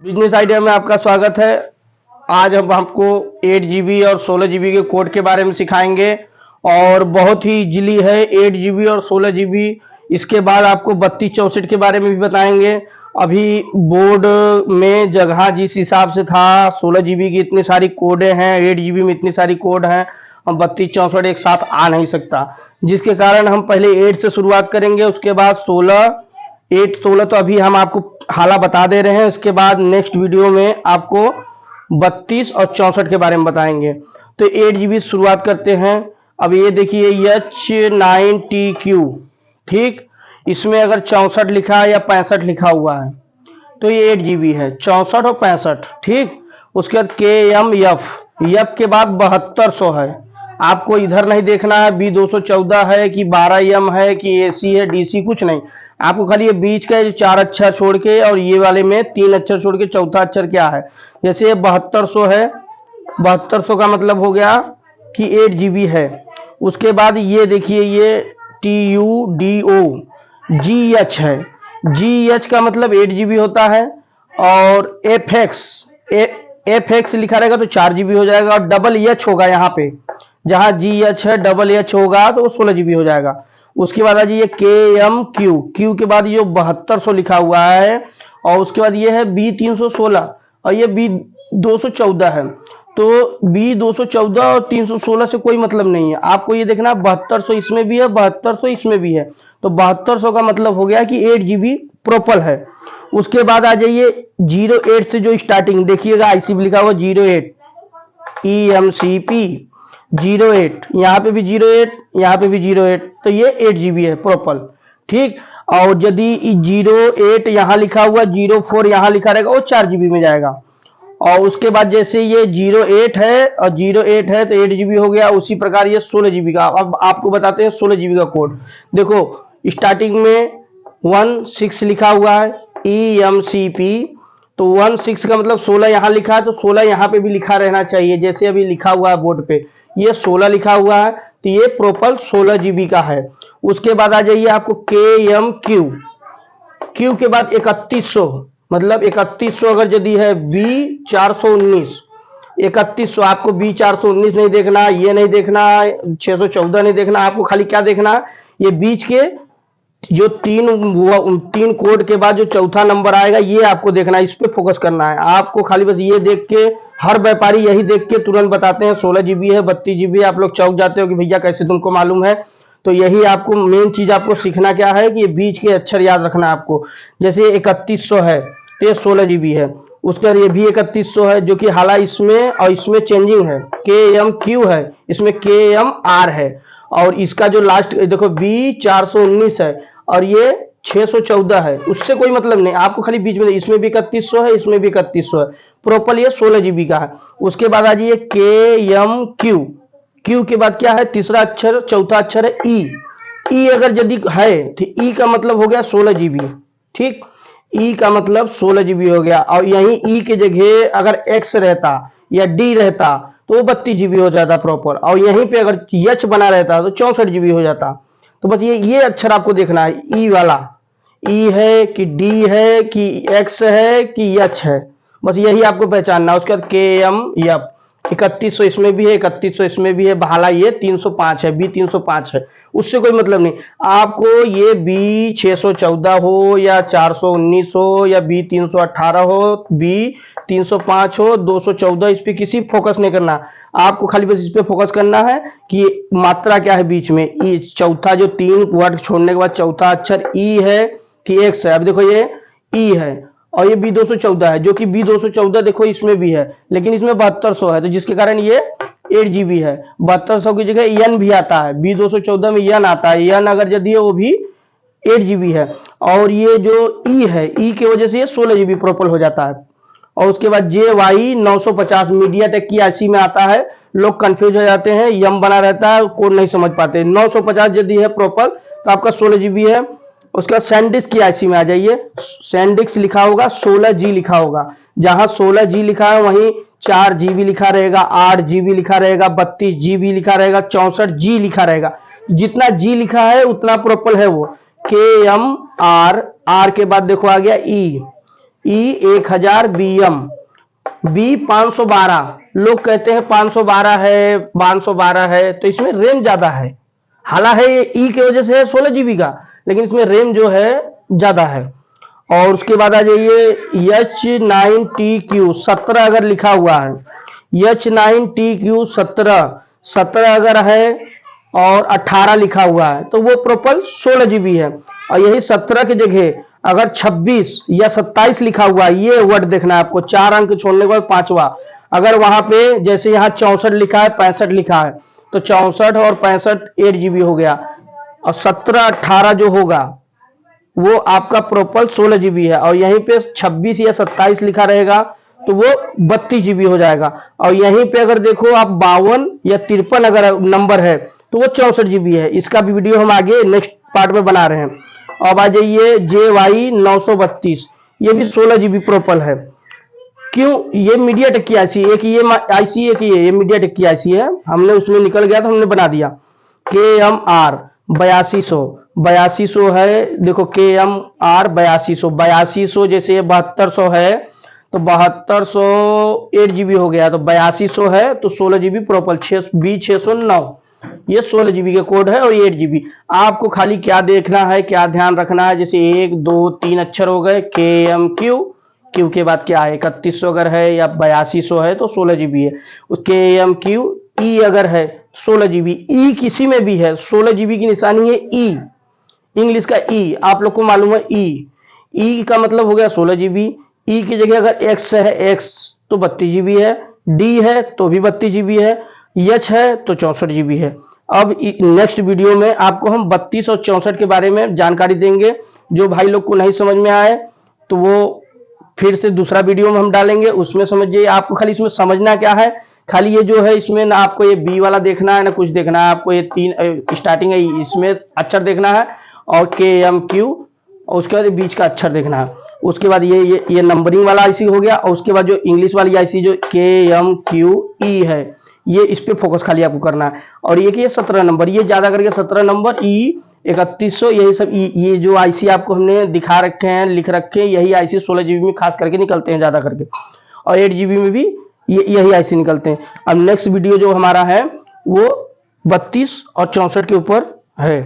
Business idea में आपका स्वागत है। आज हम आपको 8 GB और 16 GB के कोड के बारे में सिखाएंगे और बहुत ही इजीली है 8 GB और 16 GB। इसके बाद आपको 32 64 के बारे में भी बताएंगे। अभी बोर्ड में जगह जिस हिसाब से था 16 GB की इतनी सारी कोडें हैं, 8 GB में इतनी सारी कोड हैं, हम 32 64 एक साथ आ नहीं सकता, जिसके कारण हम पहले 8 से शुरुआत करेंगे, उसके बाद 16 तो अभी हम आपको हाला बता दे रहे हैं। उसके बाद नेक्स्ट वीडियो में आपको 32 और 64 के बारे में बताएंगे। तो 8 GB शुरुआत करते हैं। अब ये देखिए H9TQ, ठीक, इसमें अगर 64 लिखा है या 65 लिखा हुआ है तो ये 8 GB है, 64 और 65, ठीक। उसके बाद KMF के बाद 7200 है। आपको इधर नहीं देखना है B214 है कि 12M है कि AC है, DC कुछ नहीं। आपको खाली ये बीच का 4 अक्षर छोड़ के और ये वाले में 3 अक्षर छोड़ के चौथा अक्षर क्या है। जैसे ये 7200 है, 7200 का मतलब हो गया कि 8 GB है। उसके बाद ये देखिए ये TUDO GH है, GH का मतलब 8 GB होता है। और FX लिखा रहेगा तो 4 GB हो जाएगा। और डबल H होगा यहाँ पे, जहां GH है डबल H होगा तो वो 16 GB हो जाएगा। उसके बाद आ जाइए KMQ के बाद ये 7200 लिखा हुआ है, और उसके बाद ये है B316 और ये B214 है। तो B214 और 316 से कोई मतलब नहीं है, आपको ये देखना 7200 इसमें भी है, 7200 इसमें भी है। तो 7200 का मतलब हो गया कि 8 GB प्रोपल है। उसके बाद आ जाइए 08 से जो स्टार्टिंग देखिएगा, IC भी लिखा हुआ 08 EMCP 08, यहाँ पे भी 08, यहाँ पे भी 08, तो ये 8 GB है प्रोपल, ठीक। और यदि 08 यहाँ लिखा हुआ 04 यहाँ लिखा रहेगा वो 4 GB में जाएगा। और उसके बाद जैसे ये 08 है और 08 है तो 8 GB हो गया। उसी प्रकार ये 16 GB का। अब आपको बताते हैं 16 GB का कोड। देखो स्टार्टिंग में 16 लिखा हुआ है EMCP, तो 16 का मतलब 16 यहाँ लिखा है तो 16 यहाँ पे भी लिखा रहना चाहिए, जैसे अभी लिखा हुआ है बोर्ड पे ये 16 लिखा हुआ है, तो ये प्रोपल 16 GB का है। उसके बाद आ जाइए आपको KMQ के बाद 3100, मतलब 3100 अगर यदि है B419, 3100 आपको B419 नहीं देखना, ये नहीं देखना, 614 नहीं देखना, आपको खाली क्या देखना है, ये बीच के जो तीन कोड के बाद जो चौथा नंबर आएगा ये आपको देखना है, इस पे फोकस करना है आपको। खाली बस ये देख के, हर व्यापारी यही देख के तुरंत बताते हैं 16 GB है, 32 GB है, आप लोग चौंक जाते हो कि भैया कैसे तुमको मालूम है। तो यही आपको मेन चीज आपको सीखना क्या है कि ये बीच के अक्षर याद रखना है आपको। जैसे 3100 है तो ये 16 GB है। उसके बाद ये भी 3100 है जो कि हाला इसमें और इसमें चेंजिंग है, KMQ है, इसमें KMR है। और इसका जो लास्ट देखो B419 है और ये 614 है, उससे कोई मतलब नहीं, आपको खाली बीच में, इसमें भी 3100 है, इसमें भी 3100 है, प्रोपर ये 16 GB का है। उसके बाद आ जाइए KMQ के बाद क्या है, तीसरा अक्षर चौथा अक्षर है E अगर यदि है तो E का मतलब हो गया 16 GB, ठीक। E का मतलब 16 GB हो गया। और यहीं E के जगह अगर X रहता या D रहता तो वो 32 GB हो जाता प्रॉपर, और यहीं पे अगर H बना रहता तो 64 GB हो जाता। तो बस ये अक्षर आपको देखना है, E वाला, E है कि D है कि X है कि H है, बस यही आपको पहचानना है। उसके बाद KMF 3100 इसमें भी है, 3100 इसमें भी है, भाला ये 305 है, B305 है, उससे कोई मतलब नहीं। आपको ये B614 हो या 419 हो या B318 हो, B305 हो, 214, इस पे किसी फोकस नहीं करना, आपको खाली बस इस पे फोकस करना है कि मात्रा क्या है बीच में। ई चौथा जो 3 वर्ड छोड़ने के बाद चौथा अक्षर E है कि X है। अब देखो ये E है और ये B214 है, जो कि B214 देखो इसमें भी है, लेकिन इसमें 7200 है, तो जिसके कारण ये 8 GB है। 7200 की जगह N भी आता है, B214 में N आता है, N अगर यदि है वो भी 8 GB है। और ये जो E है, E की वजह से ये 16 GB प्रोपल हो जाता है। और उसके बाद JY 950 मीडिया टेक की IC में आता है, लोग कंफ्यूज हो जाते हैं, यम बना रहता है, कोड नहीं समझ पाते। 950 यदि है प्रोपल तो आपका 16 GB है। उसके बाद सैंडिस्क की IC में आ जाइए, सैंडिस्क लिखा होगा, 16G लिखा होगा, जहां 16G लिखा है वहीं 4 GB लिखा रहेगा, 8 GB लिखा रहेगा, 32 GB लिखा रहेगा, 64G लिखा रहेगा। जितना G लिखा है उतना प्रोपल है वो। KMR, R के बाद देखो आ गया ई 1000, बी 512। लोग कहते हैं 512 है, 512 है, तो इसमें रैम ज्यादा है। हालांकि ये ई की वजह से है 16 GB का, लेकिन इसमें रैम जो है ज्यादा है। और उसके बाद आ जाइए H9TQ 17 अगर लिखा हुआ है, H9TQ 17 अगर है और 18 लिखा हुआ है तो वो प्रोपल 16 GB है। और यही 17 की जगह अगर 26 या 27 लिखा हुआ है, ये वर्ड देखना है आपको, 4 अंक छोड़ने के बाद पांचवा, अगर वहां पे जैसे यहाँ 64 लिखा है, 65 लिखा है, तो 64 और 65 8 GB हो गया। और 17 18 जो होगा वो आपका प्रोपल 16 GB है। और यहीं पे 26 या 27 लिखा रहेगा तो वो 32 GB हो जाएगा। और यहीं पे अगर देखो आप 52 या 53 अगर नंबर है तो वो 64 GB है। इसका भी वीडियो हम आगे नेक्स्ट पार्ट में बना रहे हैं। अब आ जाइए JY 932, ये भी 16 GB प्रोपल है। क्यों? ये मीडियाटेक की आईसी, एक ये आईसी, एक ये मीडियाटेक की आईसी है। हमने उसमें निकल गया तो हमने बना दिया। KMR 8200 है, देखो KMR 8200 जैसे ये 7200 है तो 7200 8 GB हो गया, तो 8200 है तो 16 GB प्रोपल। B609 ये 16 GB का कोड है और ये 8 GB। आपको खाली क्या देखना है, क्या ध्यान रखना है, जैसे 1 2 3 अक्षर हो गए, KMQ, क्यू के बाद क्या है 3100 अगर है या 8200 है तो 16 GB है। KMQ ई अगर है 16 GB, ई किसी में भी है 16 GB की निशानी है ई, इंग्लिश का ई, आप लोग को मालूम है ई का मतलब हो गया 16 GB। ई की जगह अगर एक्स है, एक्स तो 32 GB है, डी है तो भी 32 GB है, एच है तो 64 GB है। अब नेक्स्ट वीडियो में आपको हम 32 और 64 के बारे में जानकारी देंगे। जो भाई लोग को नहीं समझ में आए तो वो फिर से दूसरा वीडियो में हम डालेंगे, उसमें समझिए। आपको खाली इसमें समझना क्या है, खाली ये जो है इसमें ना आपको ये बी वाला देखना है ना कुछ देखना है, आपको ये 3 स्टार्टिंग है इसमें अक्षर देखना है और KMQ, और उसके बाद बीच का अक्षर देखना है। उसके बाद ये नंबरिंग वाला आईसी हो गया, और उसके बाद जो इंग्लिश वाली आईसी जो KMQE है, ये इस पे फोकस खाली आपको करना है। और ये कि ये 17 नंबर, ये ज्यादा करके 17 नंबर ई 3100, यही सब ये जो आईसी आपको हमने दिखा रखे हैं, लिख रखे हैं, यही आईसी 16 GB में खास करके निकलते हैं ज्यादा करके, और 8 GB में भी यही आईसी निकलते हैं। अब नेक्स्ट वीडियो जो हमारा है वो 32 और 64 के ऊपर है।